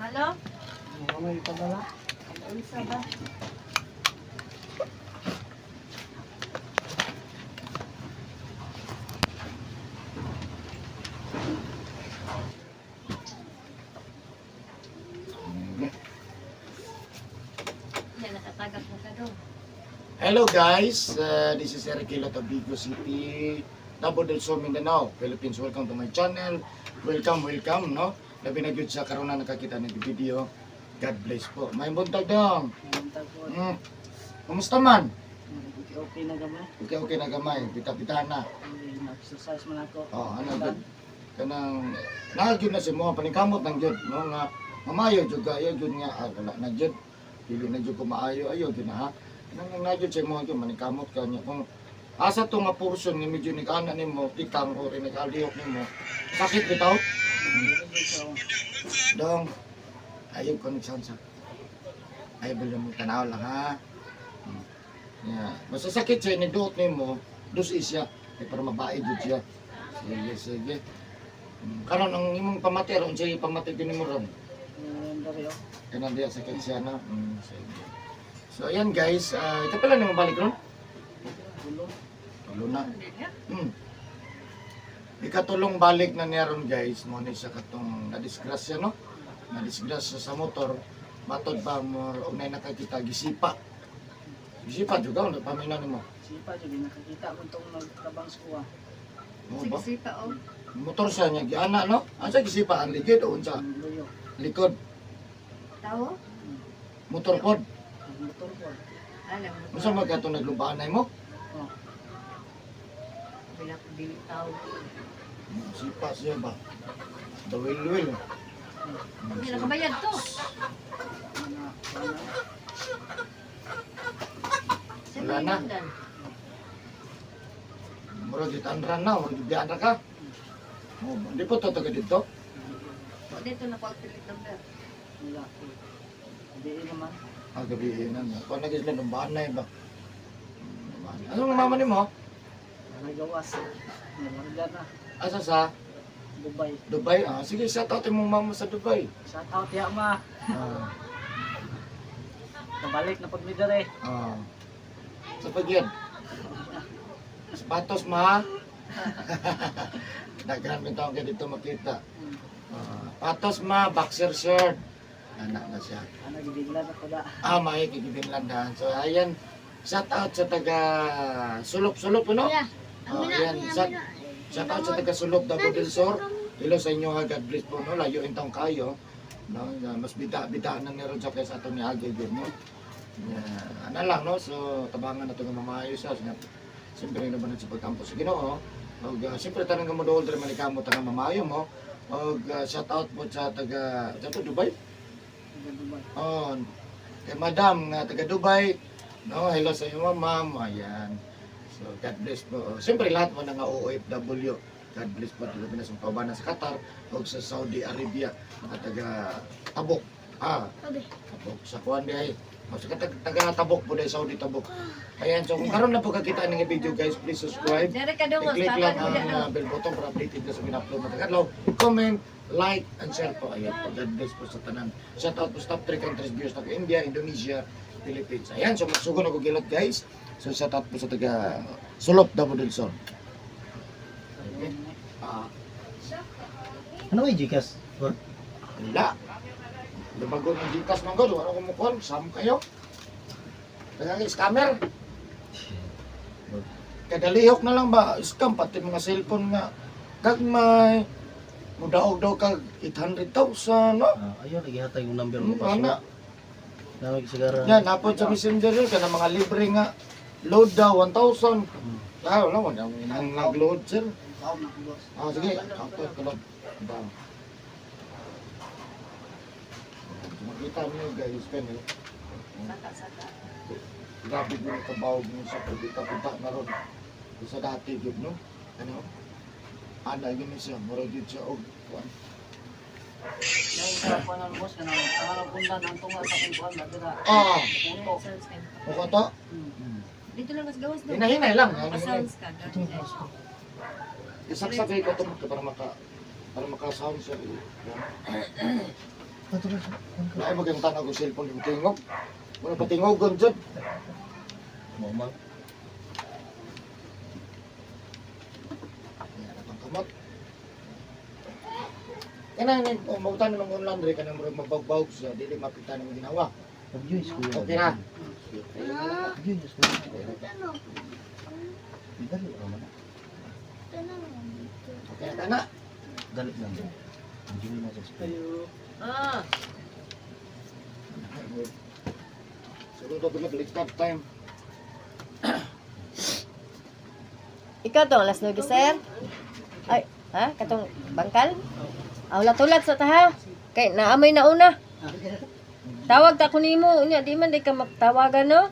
Malo? May padala. Ang isa ba? Yan, nakatagap mo ka doon. Hello guys, this is Eric Hilot of Vigo City, Davao del Sur, Mindanao, Philippines. Welcome to my channel. Welcome, no? Labi na gyud sa karon na nakakita ng video. God bless po. May buntag dong. Buntag po. Kumusta man? Okay na gamay. Okay na gamay. Pita-pitahan na. Exercise man ako. Oh, ano gyud? Kanang nagyud na si mo paningkamot nang gyud, no nga mamayo jud kayo jud nga wala na jud. Dili na jud ko maayo ayo gyud na ha. Nang nagyud si mo gyud maningkamot ka niya kung asa to nga portion ni medyo nigana nimo tikang o rin nagalihok nimo. Sakit bitaw? Dong. Ayaw ko nagsound sa. Ayaw ba mo tanaw lang ha. Yeah. Masasakit siya ni duot nimo, dus isya para mabaid jud siya. Sige. Karon ang imong pamati ron siya pamati din mo ron. Kanang diya sakit siya na. Sige. So ayan guys, ito pala nang balik ron. Tulo na. Ikatulong balik na niya ron guys, mo ni siya katong nadisgrasya no. Nadisgrasya sa motor. Matod pa mo unay nakakita gisipa. Gisipa juga ulit pamina nimo. Sipa jud nakakita mo tong nagtabang skuha. Mo ba? Sigsita o. Motor siya niya giana no. Asa gisipa ang likod o unsa? Luyo. Likod. Tao? Motor pod. Motor po. Alam mo. Unsa man kato naglubaan na mo? Oh. Bila ko dili tao. Sipa siya ba? Dawil-wil. Hindi na kabayad to. Wala na. Muro di tanran na, muro di ana ka. Oh, di po to taga dito. Dito na pagpilit ng ber. Wala. Hindi naman. Gabihin na. Kung nagis lang ng banay ba? Anong mama ni mo? Nagawas. Nalarga na. Asa sa Dubai. Dubai? Sige, shout out mong mama sa Dubai. Shout out ya ma. Ah, Kabalik na pag midare. sa pagyan. Sapatos ma. Daghan min taon ka dito makita. Patos ma, boxer shirt. Anak na siya. Ano gibiglan ako da. May kikibinlandahan. So, ayan. Shout out sa taga Sulop, ano? Ayan. Shout out sa taga Sulop, Davao del Sur. Hello sa inyo ha. God bless po. No? Layo in taong kayo. No? Mas bida-bidaan na niron sa kaya sa atong ni Agay. No? Ano lang, no? So, tabangan na ito ng mamayo siya. Siyempre naman sa pagkampo sa Ginoo. Siyempre tanong ka mo doon, dahil manikamot ang mamayo mo. Shout out po sa taga Dubai. Dubai. Kay Madam nga taga Dubai. No, hello sa iyo ma'am. Ayan. So God bless po. Siyempre lahat mo nga OFW. God bless po labi na sa paubanan sa Qatar o sa Saudi Arabia at taga Tabuk. Tabuk sa kuan di sa taga Tabuk po dahil Saudi Tabuk. Ayan, so kung karon na po kakita ng video guys, please subscribe. Dari ka doon. I-click lang ang bell button para updated na sa pina-upload na tagadlaw. Comment, like, and share po. Ayan po, God bless po sa tanan. Shout out po sa top 3 countries viewers na India, Indonesia, Philippines. Ayan, so magsugo na ko gilot guys. So shout out po sa taga Sulop, Davao del Sur. Okay. Ano yung Gcash? Wala. Lumago ng Gcash man gud, wala ko mukuha, sam kayo. Kaya scammer. Kadalihok na lang ba, scam pati mga cellphone nga gagmay. Mudaog daw kag 800,000, no? Ayun, nagihatag yung number Ano? mo pa. Namig sigara. Yan, napod sa messenger yun, kana mga libre nga. Load daw, 1,000. Wala mo, ang nag-load, sir. Sige, auto ko lang. Makita niyo guys, kani. Grabe mo yung kabawag mo sa pagkita-punta na ron. Sa dati, yun, no? Ano? Ana, yun siya, mura yun siya, og. Yung sa kuan ng boss kana ang pundan ang tunga sa kuan madira. Puto. O to? Dito lang mas gawas doon. Hinahinay lang. Pa-sounds ka. Isaksakay ko ito para maka-sound siya. Ato ka. Lain mo kayong tanong ko cellphone yung tingog. Wala pa tingogon dyan. Momang. Yan na pang kamot. Kaya na, mabutan ng mga laundry ka na magbawg siya, dili mapita ng ginawa. Abuse ko. Okay na. Abuse ko. Dali naman. Okay na na. Dali lang. Enjoy na sa school. Ah, Siguro daw baliktad time. ikaw tong last no sir. Ay, ha? Katong bangkal? Wala tulat sa taha. Kay naamoy na una. Tawag ta ko nimo unya di man di ka magtawagan no.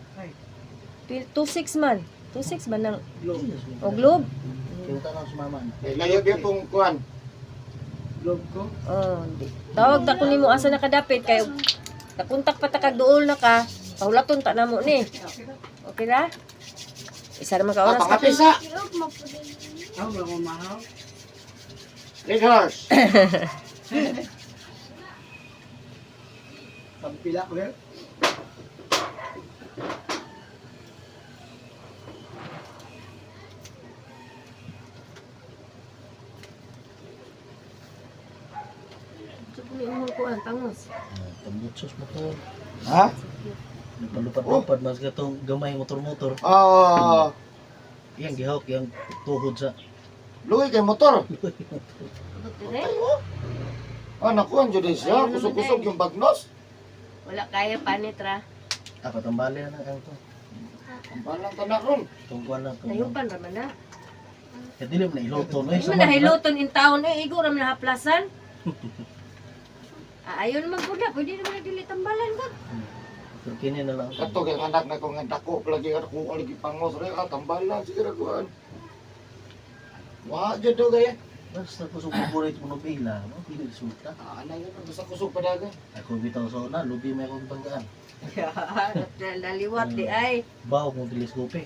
26 man. 26 man ng o globe. Kaya tanong sa mama. Layog yung pong kuhan. Oh, tawag ta ko nimo asa nakadapit kay nakuntak pa ta kag duol na ka. Paulaton ta namo ni. Okay ra? Isa ra man ka oras ta. Pangapisa. Red horse. Pagpila ko yan. Ni umol ko ang tangos. Tambutsos mo to. Ha? Nagpalupad-lupad mas gatong gamay motor-motor. Ah, Yang gihawak yang tuhod sa. luwi kay motor. Dire? Ah, nakuhan dyan siya. Kusog-kusog yung bagnos. Wala kaya panit ra. Dapat ang bali na ang to. Ang balang tanak ron. Tungkuan lang. Nayupan ra man na. Kaya dili mo na iloto no. Di man nahiluton in town igo ra man haplasan. Ayaw naman po na, pwede naman nagdili tambalan ko. Pero kini na lang. Kato kay anak na kong dako lagi ako lagi pangos re tambalan siguro kuan. Wa jud do gaya. Basta kusog favorite mo no pila, no? Pili sulta. Ana yun basta kusog padagan. Ako bitaw sa una, lubi may akong banggaan. Daliwat di ay. Bahog mong teleskope.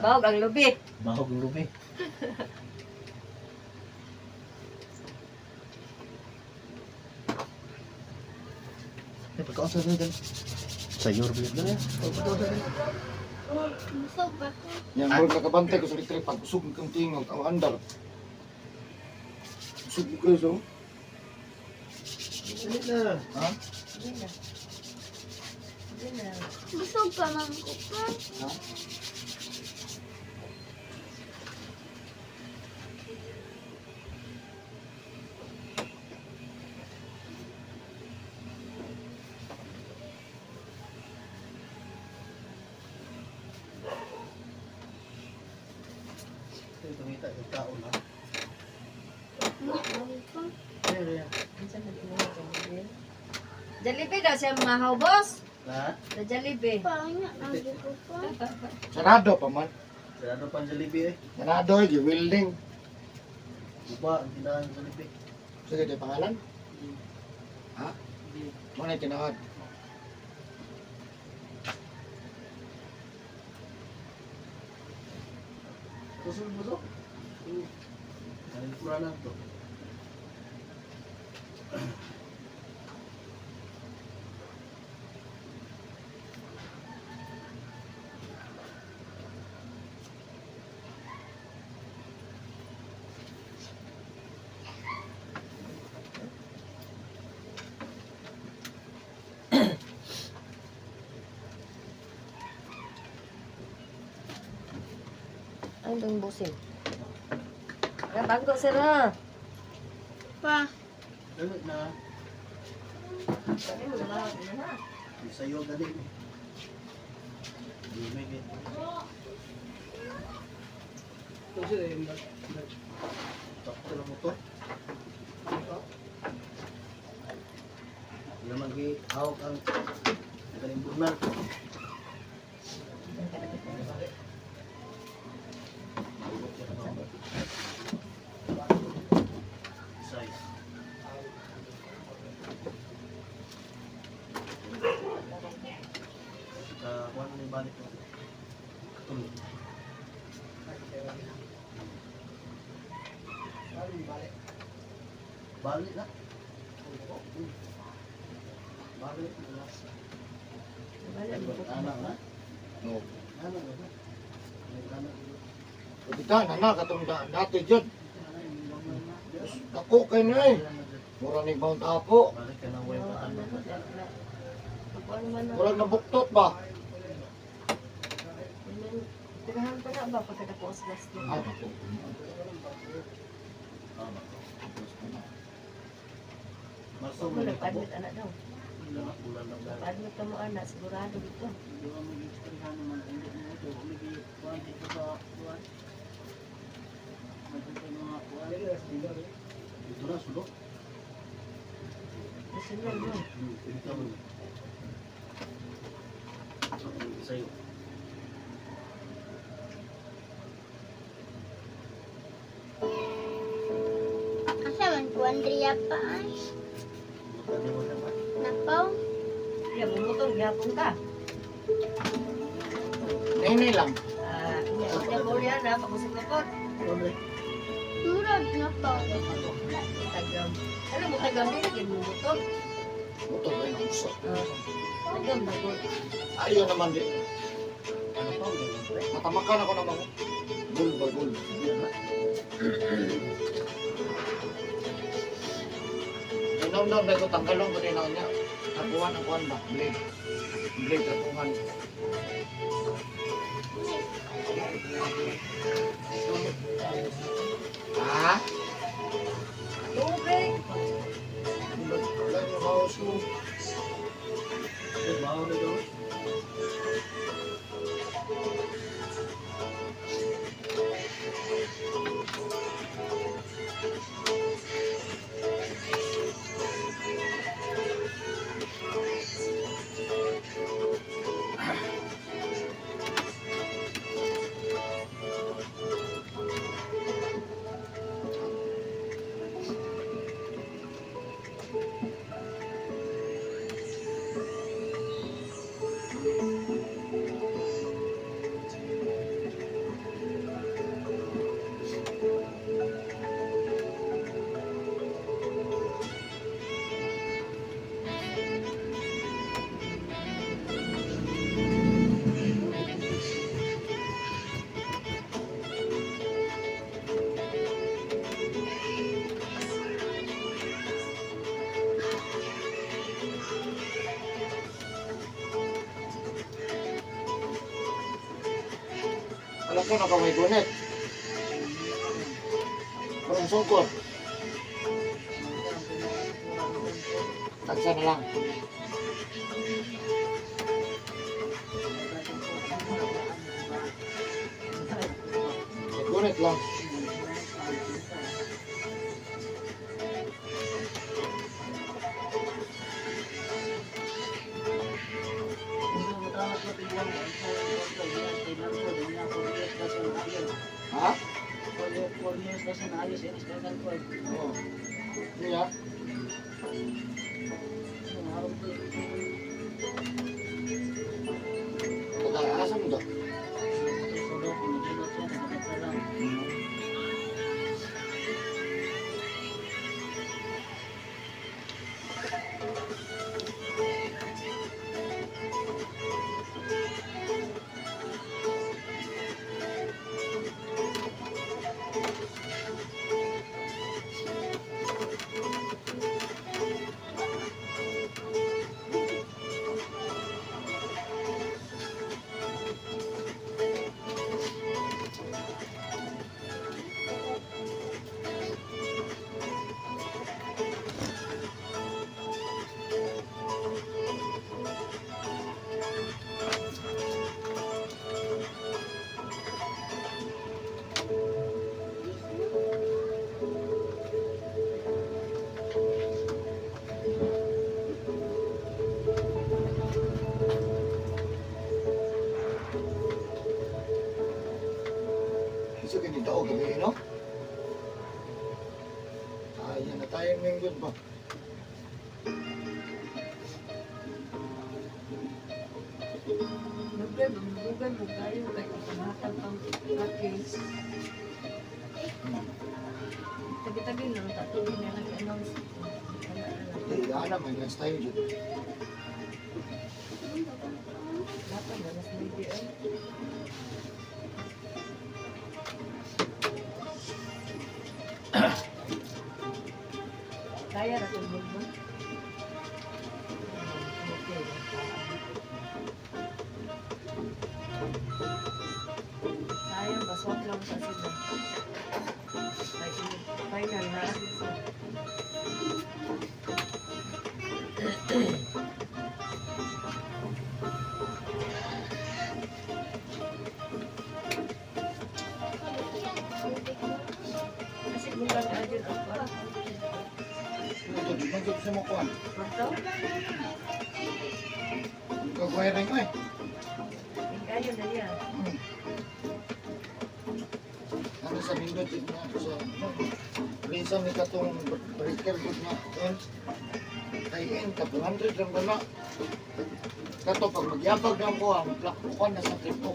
Bawag ang lubi. Bahog ng lubi. Eh, pagkaon sa ganyan. Sa your bill na yan. Pagkaon sa ganyan. Yang mo nakabantay ko sa litri pag kusog kang tingog ang andar. Kusog ko so. Ha? Busog pa man ko pa. Ha? Ito tumita yung taon ha. Jollibee daw siya mahaw, boss. Lahat? Na Jollibee. Parang lagi ko pa. Sarado pa man. Sarado pang Jollibee eh. Sarado ay welding. Upa, ang tinahan ng Jollibee. Sige di pangalan. Ha? Mo na tinawad. Busog. Ang pura lang to. Ay, dong busin. Ay, bago sir ha. Pa. Dali na. Sabi mo na ha. Sa'yo dali. Hindi may git. Takto lang mo to. Wala mag-hawak ang galing burnal. Size. Kuha na yung balik ko. Katulog. Balik na. Wala mo ko. No. Kita na katong dati jud. Ako kay na eh. Mura ni Mount Apo. Ano man na. Murag nabuktot ba? Tirahan pa na ba pagkatapos last year? Ah, ako. Ako nag-admit anak daw. Nag-admit ka mo anak, sigurado dito. Gusto niya mo. Asa man ko Andrea pa ay. Napaw. Kaya bumutol, gapon ka. Nene lang. Kaya mo yan ha, pag-usap na po. Murag napaw. Tagam. Ano mo tagam din, hindi mo bumutol. Buto ba yung gusto? Tagam, bagod. Ayaw naman din. Matamakan ako naman. Gul ba, gul. Inom-nom na ko tanggalong ko din ako niya. Akuhan ang kuhan ba? Blade. Blade akuhan. Ha? Tubig! Wala niyo mouse ko. Alam ko nakamay gunit. Parang sungkot. Tagsa na lang. Gunit lang. Ha? Oo. Iya. Asam mo daw? Isa ganito ako gabi, no? Ayan na tayo ng good ba? Nagbugan mo kayo kay panghatag pang case. Tabi-tabi lang, tatugin na nag-announce. Eh, ana may next time dyan. Dapat na mas hindi ay. Kaya ra tong bulbo. Sayang, baswat lang sa sila. Final na. Kasi kung lang adyan ang pa. Ito, di man sa mo kuhan. Pronto? Kagwiring ko eh. Ayun na yan. Ano sa nindot yun nga, sa minsan may katong breaker good nga, kay N, ka 200 lang ba na? Kato, pag magyabag lang ko, ang plakpukan na sa trip ko.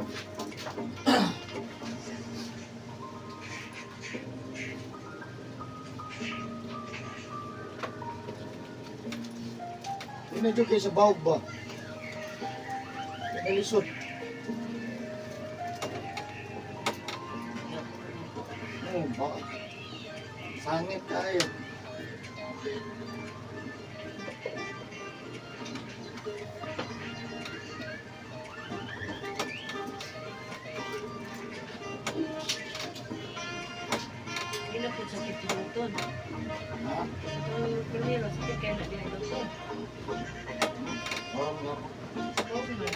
Pinadyo kayo sa bawag ba? Pinalisod. Ba? Sangit tayo. Hindi na po sakit pinutod. Ha? Ang primero, sakit kaya na din ang doktor. Oo nga. Okay man.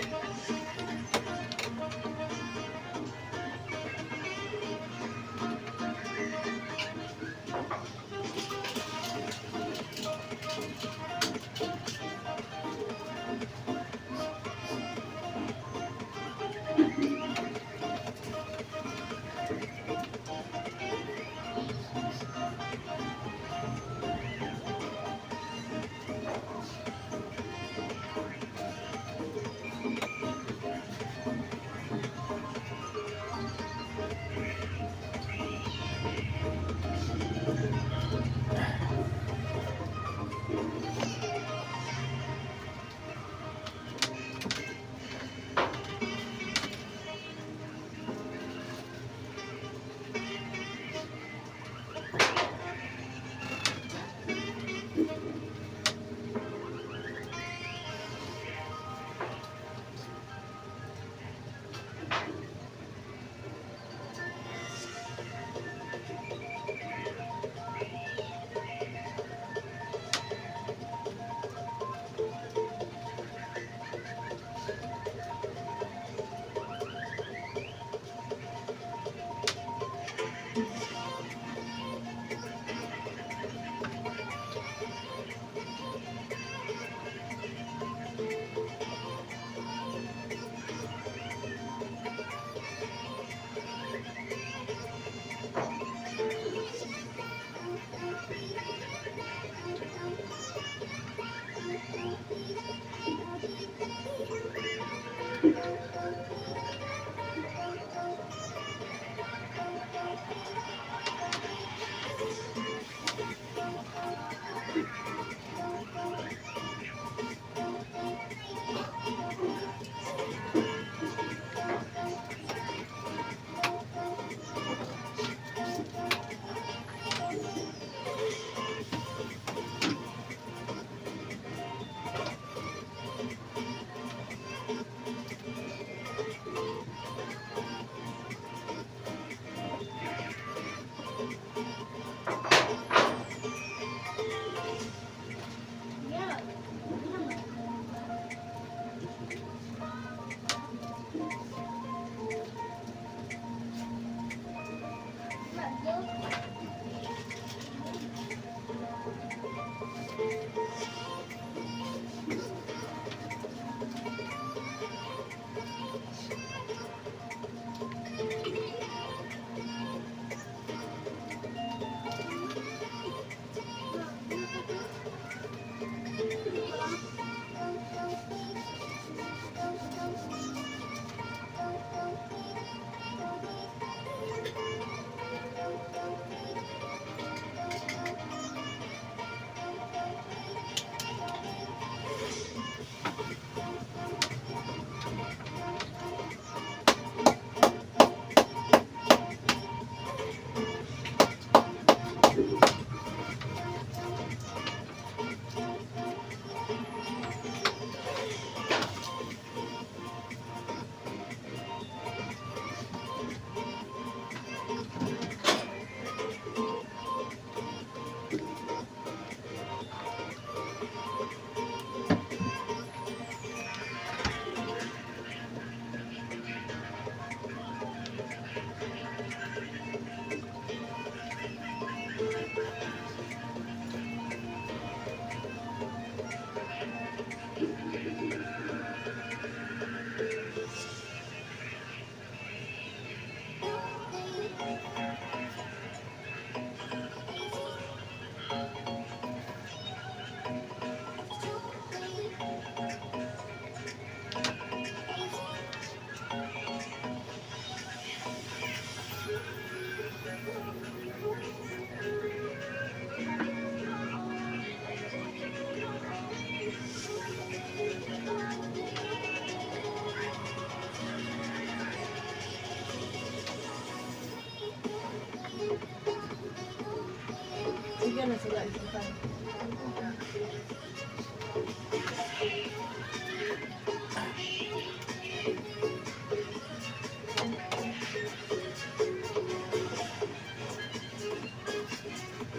Sige na sila isutan.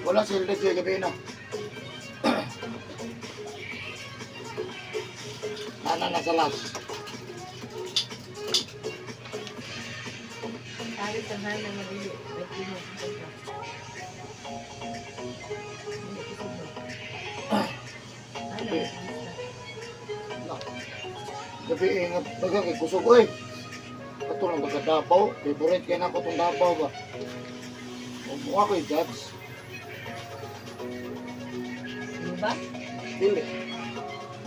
Wala si Hilda siya gabi na. Nana na sa last. Kali sa hal na mabili. Ba't di mo isutan? Ano? Gabi ingat baga kay kusog oy. Ato lang baga Davao. Favorite kaya na ako itong Davao ba. Mukha ko judge. Ano ba? Dili.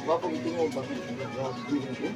Mukha ko itingo ba. Grabe ko.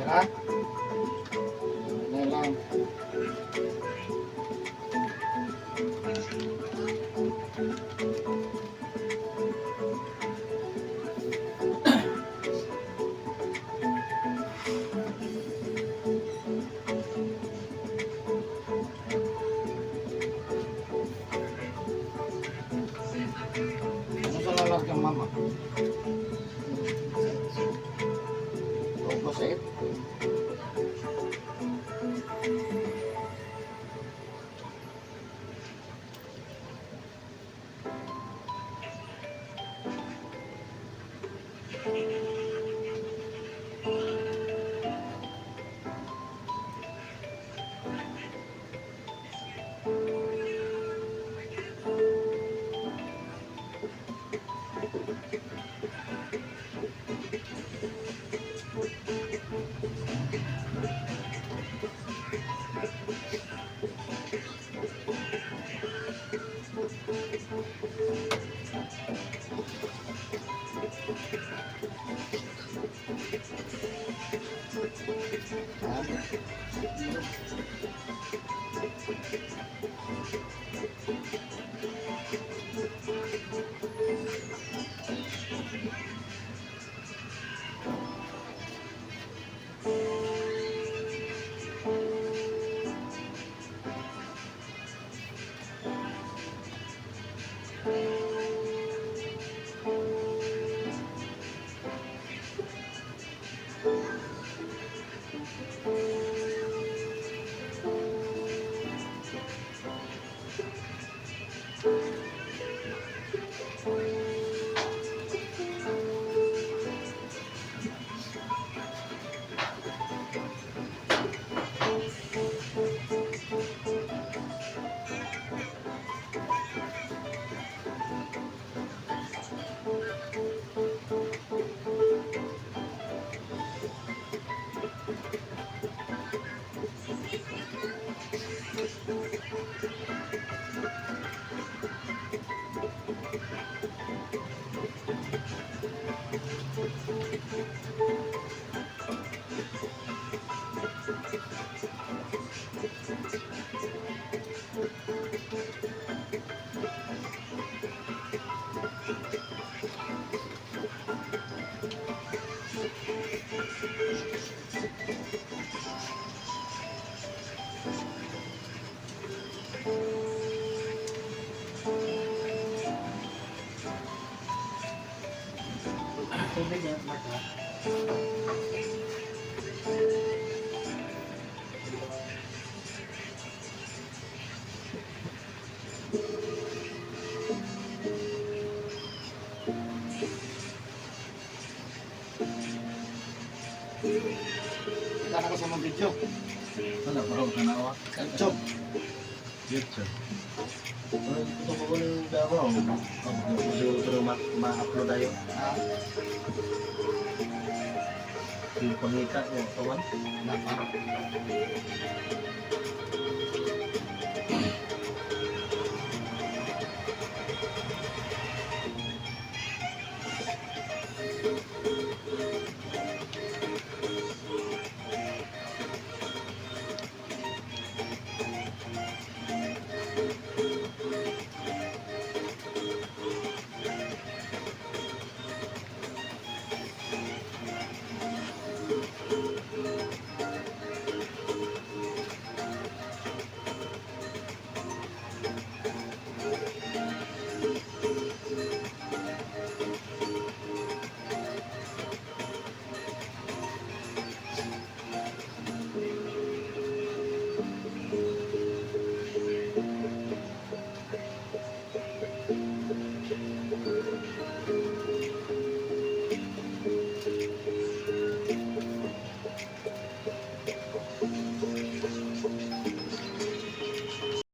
ha? Na lang. Ano sa lalas ng mama? Opposite? Tubig yan, Mark. Kita na ka sa mga video. Wala, parang tanawa. Job. YouTube. Ito mo yung dawa. Ito ma-upload tayo. Yung pangita mo, kawan. Napa.